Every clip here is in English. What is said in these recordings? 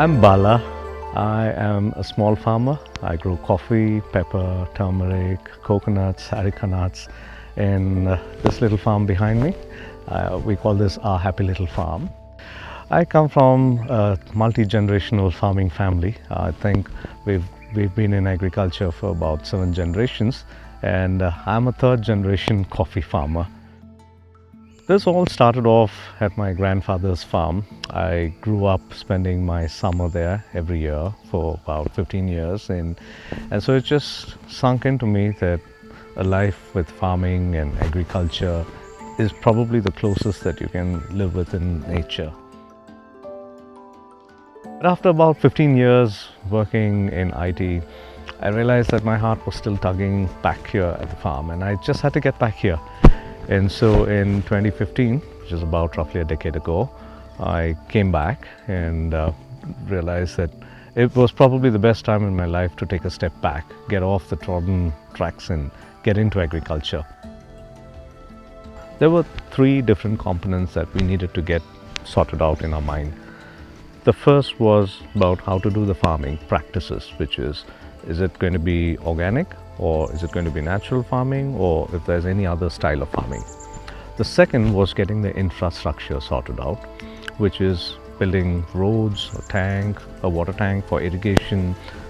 I'm Bala. I am a small farmer. I grow coffee, pepper, turmeric, coconuts, areca nuts in this little farm behind me. We call this our happy little farm. I come from a multi-generational farming family. I think we've been in agriculture for about 7 generations, and I'm a third generation coffee farmer. This all started off at my grandfather's farm. I grew up spending my summer there every year for about 15 years, and so it just sunk into me that a life with farming and agriculture is probably the closest that you can live with in nature. But after about 15 years working in IT, I realized that my heart was still tugging back here at the farm, and I just had to get back here. And so in 2015, which is about roughly a decade ago, I came back and realized that it was probably the best time in my life to take a step back, get off the trodden tracks and get into agriculture. There were 3 different components that we needed to get sorted out in our mind. The first was about how to do the farming practices, which is it going to be organic, or is it going to be natural farming, or if there's any other style of farming. The second was getting the infrastructure sorted out, which is building roads, a water tank for irrigation,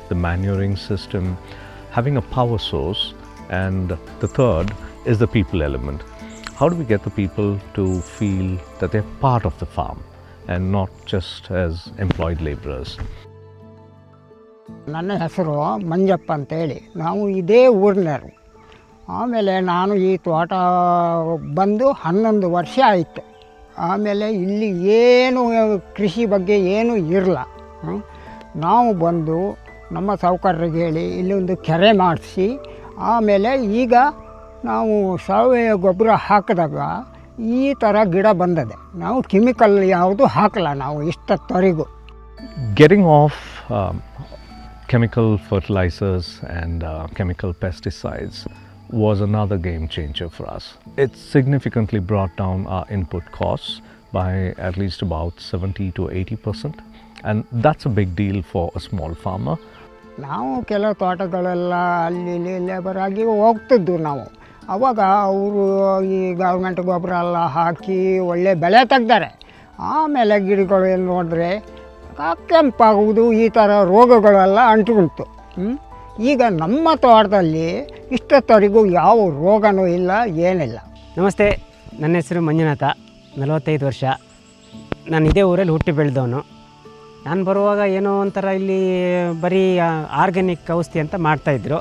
the manuring system, having a power source, and the third is the people element. How do we get the people to feel that they're part of the farm and not just as employed laborers? ನನ್ನ ಹೆಸರು ಮಂಜಪ್ಪ ಅಂತೇಳಿ. ನಾವು ಇದೇ ಊರಿನವರು. ಆಮೇಲೆ ನಾನು ಈ ತೋಟ ಬಂದು 11 ವರ್ಷ ಆಯಿತು. ಆಮೇಲೆ ಇಲ್ಲಿ ಏನು ಕೃಷಿ ಬಗ್ಗೆ ಏನೂ ಇರಲ್ಲ. ನಾವು ಬಂದು ನಮ್ಮ ಸಾಹುಕಾರರಿಗೆ ಹೇಳಿ ಇಲ್ಲೊಂದು ಕೆರೆ ಮಾಡಿಸಿ, ಆಮೇಲೆ ಈಗ ನಾವು ಸಾವಯವ ಗೊಬ್ಬರ ಹಾಕಿದಾಗ ಈ ಥರ ಗಿಡ ಬಂದದೆ. ನಾವು ಕೆಮಿಕಲ್ ಯಾವುದು ಹಾಕಲ್ಲ ನಾವು ಇಷ್ಟೊತ್ತವರೆಗೂ. Getting off chemical fertilizers and chemical pesticides was another game changer for us. It significantly brought down our input costs by at least about 70 to 80%, and that's a big deal for a small farmer. ನಾವು ಕೆಲವು ತೋಟಗಳೆಲ್ಲ ಅಲ್ಲಿ labour ಆಗಿ ಹೋಗ್ತಿದ್ದು ನಾವು. ಆವಾಗ ಅವರು ಈ government ಗೊಬ್ಬರ ಎಲ್ಲ ಹಾಕಿ ಒಳ್ಳೆ ಬೆಳೆ ತೆಗ್ದಾರೆ. ಆಮೇಲೆ ಗಿಡಗಳು ಏನು ನೋಡಿದ್ರೆ ಕೆಂಪಾಗುವುದು, ಈ ಥರ ರೋಗಗಳೆಲ್ಲ ಅಂಟುಕೊಂತು. ಈಗ ನಮ್ಮ ತೋಟದಲ್ಲಿ ಇಷ್ಟೊತ್ತವರೆಗೂ ಯಾವ ರೋಗನೂ ಇಲ್ಲ, ಏನಿಲ್ಲ. ನಮಸ್ತೆ, ನನ್ನ ಹೆಸರು ಮಂಜುನಾಥ, 45 ವರ್ಷ. ನಾನು ಇದೇ ಊರಲ್ಲಿ ಹುಟ್ಟಿ ಬೆಳೆದವನು. ನಾನು ಬರುವಾಗ ಏನೋ ಒಂಥರ ಇಲ್ಲಿ ಬರೀ ಆರ್ಗ್ಯಾನಿಕ್ ಔಷಧಿ ಅಂತ ಮಾಡ್ತಾಯಿದ್ರು.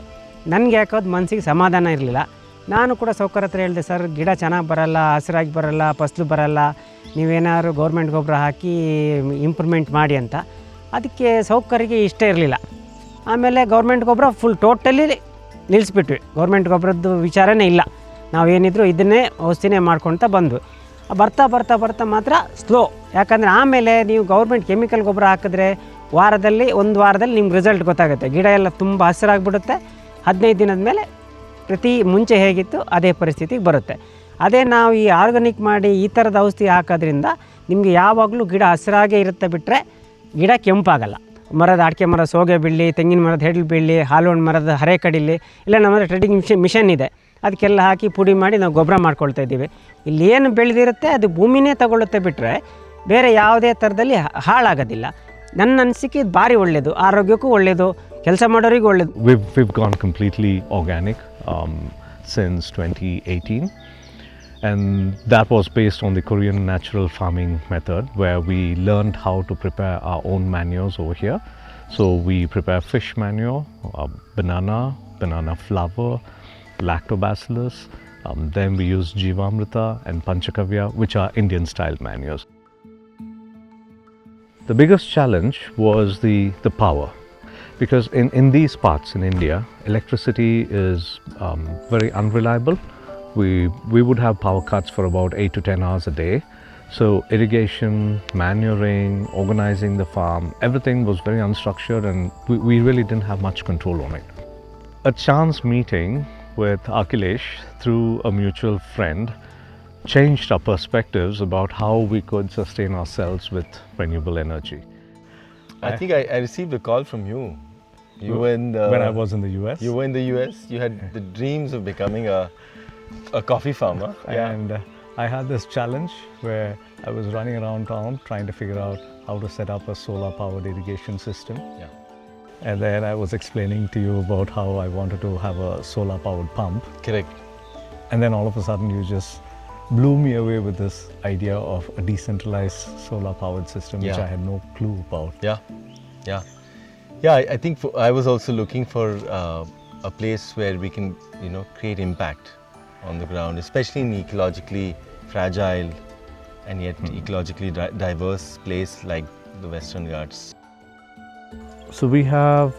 ನನಗೆ ಯಾಕೋದು ಮನಸ್ಸಿಗೆ ಸಮಾಧಾನ ಇರಲಿಲ್ಲ. ನಾನು ಕೂಡ ಸಾಹುಕಾರ ಹತ್ರ ಹೇಳಿದೆ, ಸರ್ ಗಿಡ ಚೆನ್ನಾಗಿ ಬರೋಲ್ಲ, ಹಸಿರಾಗಿ ಬರೋಲ್ಲ, ಫಸಲು ಬರೋಲ್ಲ, ನೀವೇನಾದ್ರು ಗೌರ್ಮೆಂಟ್ ಗೊಬ್ಬರ ಹಾಕಿ ಇಂಪ್ರೂವ್ಮೆಂಟ್ ಮಾಡಿ ಅಂತ. ಅದಕ್ಕೆ ಸಾಹುಕಾರಿಗೆ ಇಷ್ಟ ಇರಲಿಲ್ಲ. ಆಮೇಲೆ ಗೌರ್ಮೆಂಟ್ ಗೊಬ್ಬರ ಟೋಟಲಿ ನಿಲ್ಲಿಸ್ಬಿಟ್ವಿ. ಗೌರ್ಮೆಂಟ್ ಗೊಬ್ಬರದ್ದು ವಿಚಾರನೇ ಇಲ್ಲ. ನಾವೇನಿದ್ರು ಇದನ್ನೇ ಔಷಧಿನೇ ಮಾಡ್ಕೊಳ್ತಾ ಬಂದ್ವಿ. ಬರ್ತಾ ಬರ್ತಾ ಬರ್ತಾ ಮಾತ್ರ ಸ್ಲೋ. ಯಾಕಂದರೆ ಆಮೇಲೆ ನೀವು ಗೌರ್ಮೆಂಟ್ ಕೆಮಿಕಲ್ ಗೊಬ್ಬರ ಹಾಕಿದ್ರೆ ಒಂದು ವಾರದಲ್ಲಿ ನಿಮ್ಗೆ ರಿಸಲ್ಟ್ ಗೊತ್ತಾಗುತ್ತೆ. ಗಿಡ ಎಲ್ಲ ತುಂಬ ಹಸಿರಾಗಿಬಿಡುತ್ತೆ. 15 ದಿನದ ಮೇಲೆ ಮುಂಚೆ ಹೇಗಿತ್ತು ಅದೇ ಪರಿಸ್ಥಿತಿಗೆ ಬರುತ್ತೆ. ಅದೇ ನಾವು ಈ ಆರ್ಗಾನಿಕ್ ಮಾಡಿ ಈ ಥರದ ಔಷಧಿ ಹಾಕೋದ್ರಿಂದ ನಿಮಗೆ ಯಾವಾಗಲೂ ಗಿಡ ಹಸಿರಾಗೇ ಇರುತ್ತೆ, ಬಿಟ್ಟರೆ ಗಿಡ ಕೆಂಪಾಗಲ್ಲ. ಮರದ ಅಡಿಕೆ ಮರ ಸೋಗೆ ಬೀಳಲಿ, ತೆಂಗಿನ ಮರದ ಹೆಡ್ಲು ಬೀಳಲಿ, ಹಾಲುಹಣ್ಣು ಮರದ ಹರೆ ಕಡಿಲಿ, ಇಲ್ಲ ನಮ್ಮ ಟ್ರೆಡಿಂಗ್ ಮಿಷನ್ ಇದೆ, ಅದಕ್ಕೆಲ್ಲ ಹಾಕಿ ಪುಡಿ ಮಾಡಿ ನಾವು ಗೊಬ್ಬರ ಮಾಡ್ಕೊಳ್ತಾ ಇದ್ದೀವಿ. ಇಲ್ಲಿ ಏನು ಬೆಳೆದಿರುತ್ತೆ ಅದು ಭೂಮಿನೇ ತಗೊಳ್ಳುತ್ತೆ, ಬಿಟ್ಟರೆ ಬೇರೆ ಯಾವುದೇ ಥರದಲ್ಲಿ ಹಾಳಾಗೋದಿಲ್ಲ. ನನ್ನ ಅನಿಸಿಕೆ ಇದು ಭಾರಿ ಒಳ್ಳೆಯದು, ಆರೋಗ್ಯಕ್ಕೂ ಒಳ್ಳೆಯದು, ಕೆಲಸ ಮಾಡೋರಿಗೂ ಒಳ್ಳೆಯದು. We've gone completely organic since 2018, and that was based on the Korean natural farming method, where we learned how to prepare our own manures over here. So we prepare fish manure, banana flour, lactobacillus, then we use Jivamrita and Panchakavya, which are Indian style manures. The biggest challenge was the power, because in these parts in India, electricity is very unreliable. We would have power cuts for about 8 to 10 hours a day. So irrigation, manuring, organizing the farm, everything was very unstructured, and we really didn't have much control on it. A chance meeting with Akhilesh through a mutual friend changed our perspectives about how we could sustain ourselves with renewable energy. I think I received a call from you. You were in the, when I was in the US. You were in the US. You had the dreams of becoming a coffee farmer. And I had this challenge where I was running around town trying to figure out how to set up a solar powered irrigation system. Yeah. And then I was explaining to you about how I wanted to have a solar powered pump. Correct. And then all of a sudden you just blew me away with this idea of a decentralized solar powered system, which Yeah. I had no clue about. Yeah. I think I was also looking for a place where we can, create impact on the ground, especially in ecologically fragile and yet ecologically diverse place like the Western Ghats. So we have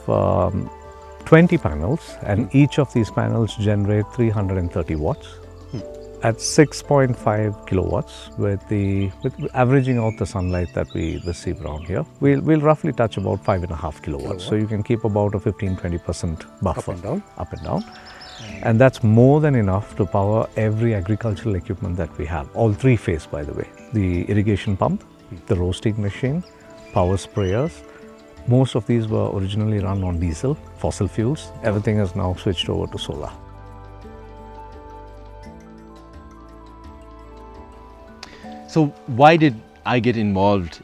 20 panels, and each of these panels generate 330 watts at 6.5 kilowatts with averaging out the sunlight that we receive around here. We'll roughly touch about 5.5 kilowatts. So you can keep about a 15-20% buffer up and down. And that's more than enough to power every agricultural equipment that we have. All three-phase, by the way. The irrigation pump, the roasting machine, power sprayers. Most of these were originally run on diesel, fossil fuels. Everything is now switched over to solar. So why did I get involved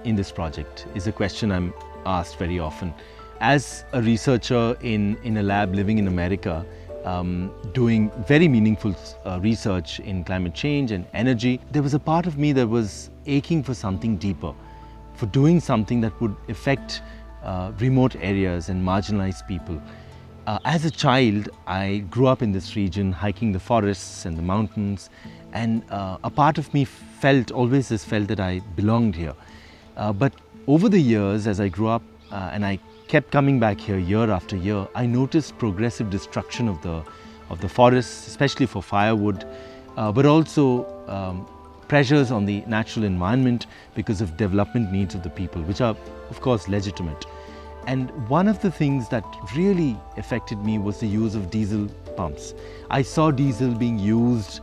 in this project is a question I'm asked very often. As a researcher in a lab living in America, doing very meaningful research in climate change and energy, there was a part of me that was aching for something deeper, for doing something that would affect remote areas and marginalized people. As a child, I grew up in this region, hiking the forests and the mountains, and a part of me always felt that I belonged here. But over the years, as I grew up and I kept coming back here year after year, I noticed progressive destruction of the forests, especially for firewood, but also pressures on the natural environment because of development needs of the people, which are of course legitimate. And one of the things that really affected me was the use of diesel pumps. I saw diesel being used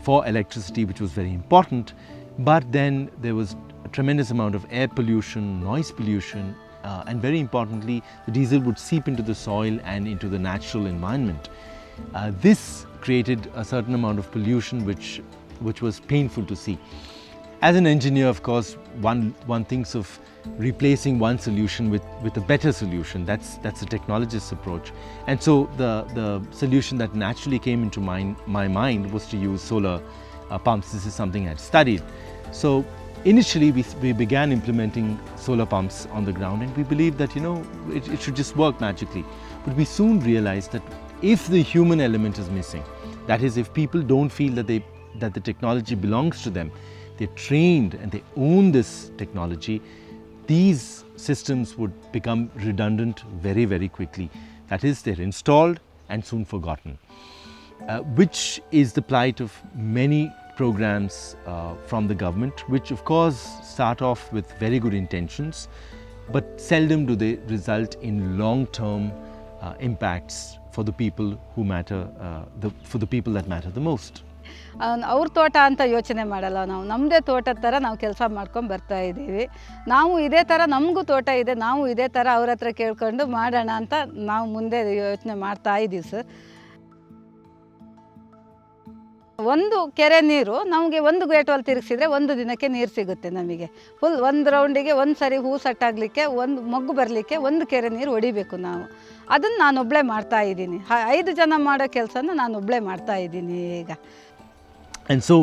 for electricity, which was very important, but then there was a tremendous amount of air pollution, noise pollution, and very importantly, the diesel would seep into the soil and into the natural environment. This created a certain amount of pollution which was painful to see. As an engineer, of course, one thinks of replacing one solution with a better solution. That's a technologist's approach. And so the solution that naturally came into my mind was to use solar pumps. This is something I had studied. So initially we began implementing solar pumps on the ground, and we believed that it should just work magically. But we soon realized that if the human element is missing, that is, if people don't feel that the technology belongs to them, they're trained and they own this technology, these systems would become redundant very, very quickly. That is, they're installed and soon forgotten, which is the plight of many programs from the government, which of course start off with very good intentions, but seldom do they result in long-term impacts for the people who matter, for the people that matter the most. ಅವ್ರ ತೋಟ ಅಂತ ಯೋಚನೆ ಮಾಡಲ್ಲ, ನಾವು ನಮ್ಮದೇ ತೋಟದ ಥರ ನಾವು ಕೆಲಸ ಮಾಡ್ಕೊಂಡು ಬರ್ತಾ ಇದ್ದೀವಿ. ನಾವು ಇದೇ ಥರ ನಮಗೂ ತೋಟ ಇದೆ, ನಾವು ಇದೇ ಥರ ಅವ್ರ ಹತ್ರ ಕೇಳ್ಕೊಂಡು ಮಾಡೋಣ ಅಂತ ನಾವು ಮುಂದೆ ಯೋಚನೆ ಮಾಡ್ತಾ ಇದ್ದೀವಿ ಸರ್. ಒಂದು ಕೆರೆ ನೀರು ನಮಗೆ ಒಂದು ಗೇಟಲ್ಲಿ ತಿರುಗಿಸಿದ್ರೆ ಒಂದು ದಿನಕ್ಕೆ ನೀರು ಸಿಗುತ್ತೆ ನಮಗೆ. ಫುಲ್ ಒಂದು ರೌಂಡಿಗೆ ಒಂದು ಸರಿ ಹೂ ಸಟ್ಟಾಗಲಿಕ್ಕೆ, ಒಂದು ಮೊಗ್ಗು ಬರಲಿಕ್ಕೆ ಒಂದು ಕೆರೆ ನೀರು ಹೊಡಿಬೇಕು ನಾವು. ಅದನ್ನು ನಾನೊಬ್ಬಳೇ ಮಾಡ್ತಾ ಇದ್ದೀನಿ. 5 ಜನ ಮಾಡೋ ಕೆಲಸನ ನಾನೊಬ್ಬಳೇ ಮಾಡ್ತಾ ಇದ್ದೀನಿ ಈಗ. And so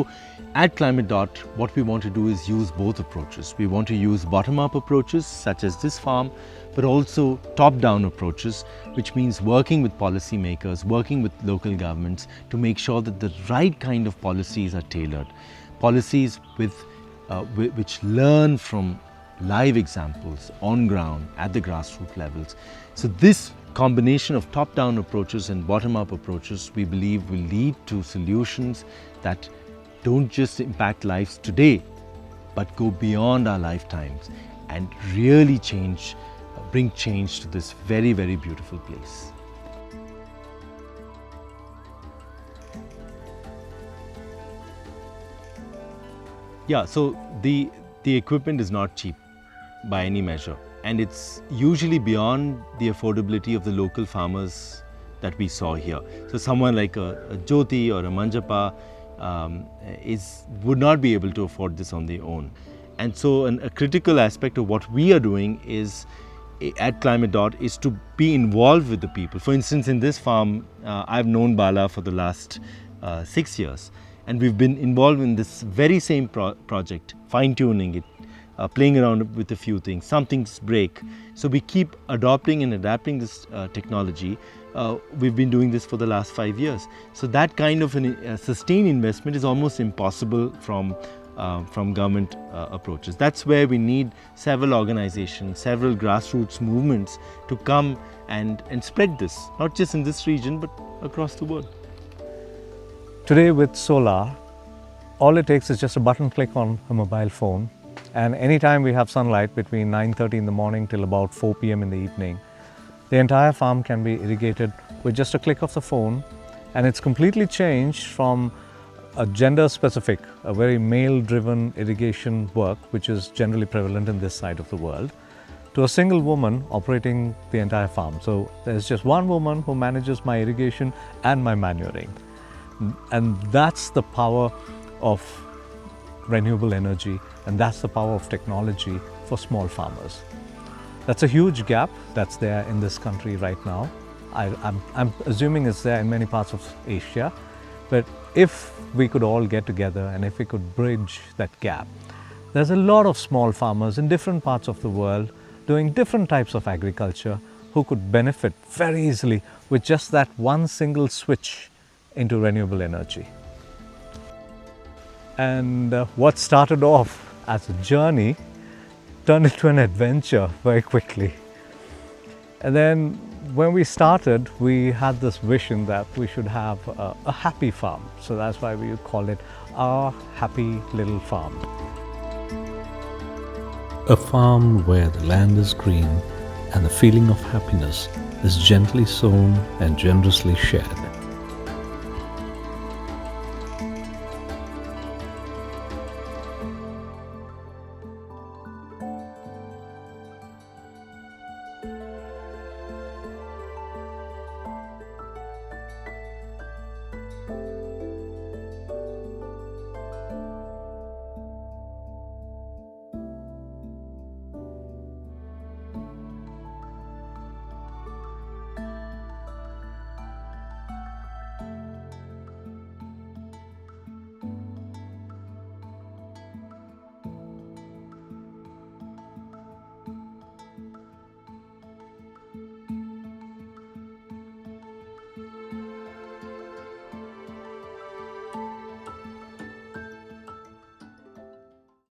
at Climate Dot, what we want to do is use both approaches. We want to use bottom-up approaches such as this farm, but also top-down approaches, which means working with policymakers, working with local governments to make sure that the right kind of policies are tailored. Policies which learn from live examples on ground at the grassroots levels. So this combination of top-down approaches and bottom-up approaches, we believe, will lead to solutions that don't just impact lives today, but go beyond our lifetimes and really bring change to this very, very beautiful place. Yeah, so the equipment is not cheap. by any measure, and it's usually beyond the affordability of the local farmers that we saw here. So someone like a Jyoti or a Manjapa would not be able to afford this on their own. And so a critical aspect of what we are doing is at Climate Dot is to be involved with the people. For instance, in this farm, I've known Bala for the last 6 years, and we've been involved in this very same project, fine-tuning it, playing around with a few things. Some things break, so we keep adopting and adapting this technology. We've been doing this for the last 5 years. So that kind of a sustained investment is almost impossible from government approaches. That's where we need several organizations, several grassroots movements to come and spread this, not just in this region, but across the world. Today with solar, all it takes is just a button click on a mobile phone, and anytime we have sunlight between 9:30 in the morning till about 4 p.m. in the evening, the entire farm can be irrigated with just a click of the phone, and it's completely changed from a gender-specific, a very male-driven irrigation work, which is generally prevalent in this side of the world, to a single woman operating the entire farm. So there's just one woman who manages my irrigation and my manuring. And that's the power of renewable energy, and that's the power of technology for small farmers. That's a huge gap that's there in this country right now. I'm assuming it's there in many parts of Asia, but if we could all get together and if we could bridge that gap, there's a lot of small farmers in different parts of the world doing different types of agriculture who could benefit very easily with just that one single switch into renewable energy. And what started off as a journey turned into an adventure very quickly. And then when we started, we had this vision that we should have a happy farm. So that's why we call it our happy little farm. A farm where the land is green and the feeling of happiness is gently sown and generously shared.